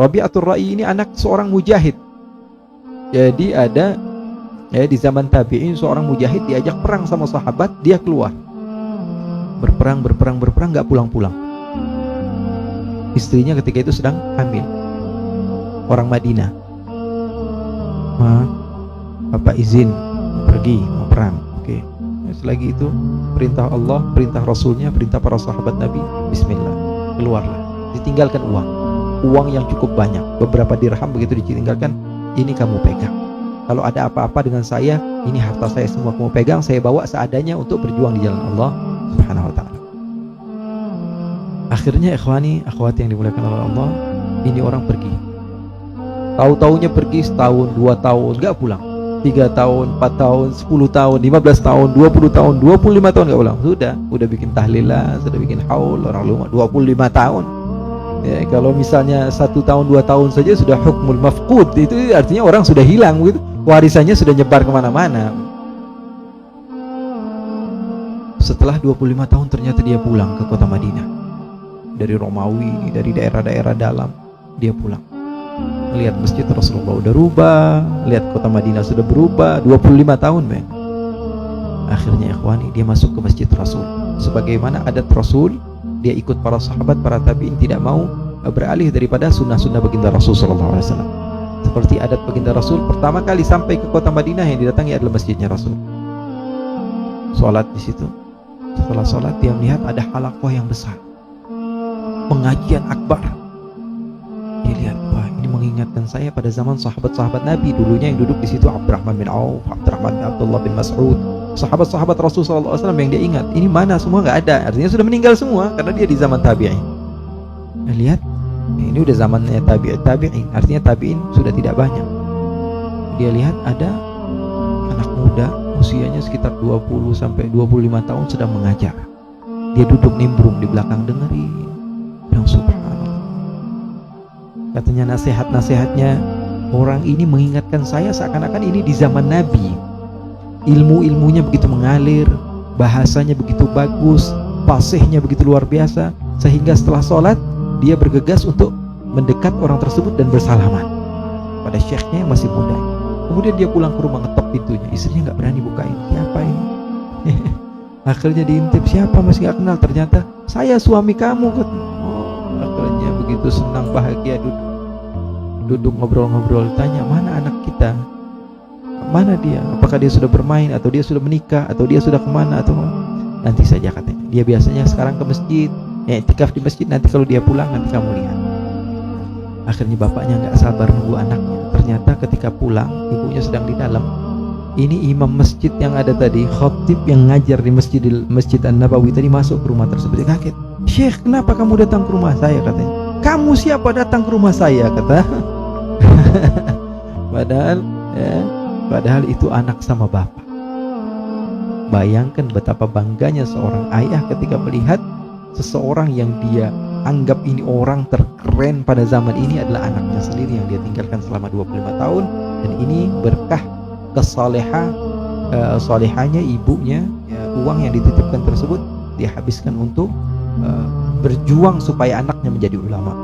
Rabi'atul Ra'i ini anak seorang mujahid. Jadi ada di zaman tabi'in seorang mujahid diajak perang sama sahabat, dia keluar. Berperang enggak pulang-pulang. Istrinya ketika itu sedang hamil. Orang Madinah. Bapak izin pergi mau perang. Oke. Selagi itu perintah Allah, perintah Rasulnya, perintah para sahabat Nabi, bismillah, keluarlah. Ditinggalkan uang yang cukup banyak, beberapa dirham begitu ditinggalkan. Ini kamu pegang. Kalau ada apa-apa dengan saya, ini harta saya semua kamu pegang, saya bawa seadanya untuk berjuang di jalan Allah Subhanahu wa ta'ala. Akhirnya ikhwani, akhwati yang dimuliakan oleh Allah, ini orang pergi. Tahu-taunya pergi setahun, 2 tahun, enggak pulang. 3 tahun, 4 tahun, 10 tahun, 15 tahun, 20 tahun, 25 tahun enggak pulang. Sudah bikin tahlilan, sudah bikin haul, orang lumah 25 tahun. Ya, kalau misalnya 1 tahun 2 tahun saja sudah hukmul mafqud, itu artinya orang sudah hilang gitu. Warisannya sudah nyebar kemana-mana. Setelah 25 tahun ternyata dia pulang ke kota Madinah. Dari Romawi, dari daerah-daerah dalam, dia pulang. Lihat masjid Rasulullah udah rubah, lihat kota Madinah sudah berubah. 25 tahun men. Akhirnya ikhwani, dia masuk ke masjid Rasul. Sebagaimana adat Rasul, dia ikut para sahabat, para tabi'in, tidak mau beralih daripada sunnah-sunnah baginda Rasul SAW. Seperti adat baginda Rasul, pertama kali sampai ke kota Madinah yang didatangi adalah masjidnya Rasul. Sholat di situ. Setelah sholat dia melihat ada halaqah yang besar, pengajian akbar. Dia lihat, wah ini mengingatkan saya pada zaman sahabat-sahabat Nabi. Dulunya yang duduk di situ Abdurrahman bin Auf, Abdurrahman bin Abdullah bin Mas'ud, sahabat-sahabat Rasul SAW yang dia ingat. Ini mana semua nggak ada, artinya sudah meninggal semua karena dia di zaman tabi'in. Nah, lihat, ini udah zamannya tabi'in, artinya tabi'in sudah tidak banyak. Dia lihat ada anak muda usianya sekitar 20 sampai 25 tahun sedang mengajar. Dia duduk nimbrung di belakang dengerin. Yang subhanallah. Katanya nasihat-nasihatnya, orang ini mengingatkan saya seakan-akan ini di zaman Nabi. Ilmu-ilmunya begitu mengalir, bahasanya begitu bagus, fasihnya begitu luar biasa, sehingga setelah sholat dia bergegas untuk mendekat orang tersebut dan bersalaman pada syekhnya yang masih muda. Kemudian dia pulang ke rumah, ngetok pintunya. Istrinya nggak berani bukain. Siapa ini? Akhirnya diintip, siapa, masih nggak kenal. Ternyata saya suami kamu. Akhirnya begitu senang bahagia duduk ngobrol-ngobrol. Tanya, mana anak kita? Mana dia? Apakah dia sudah bermain, atau dia sudah menikah, atau dia sudah kemana, atau nanti saja katanya. Dia biasanya sekarang ke masjid, i'tikaf di masjid. Nanti kalau dia pulang nanti kamu lihat. Akhirnya bapaknya nggak sabar nunggu anaknya. Ternyata ketika pulang, ibunya sedang di dalam. Ini imam masjid yang ada tadi, khatib yang ngajar di Masjid An-Nabawi tadi masuk ke rumah tersebut. Dia kaget. Syekh, kenapa kamu datang ke rumah saya? Katanya. Kamu siapa datang ke rumah saya? Kata. Padahal itu anak sama bapak. Bayangkan betapa bangganya seorang ayah ketika melihat seseorang yang dia anggap ini orang terkeren pada zaman ini adalah anaknya sendiri yang dia tinggalkan selama 25 tahun. Dan ini berkah solehahnya ibunya, ya, uang yang dititipkan tersebut dia habiskan untuk berjuang supaya anaknya menjadi ulama.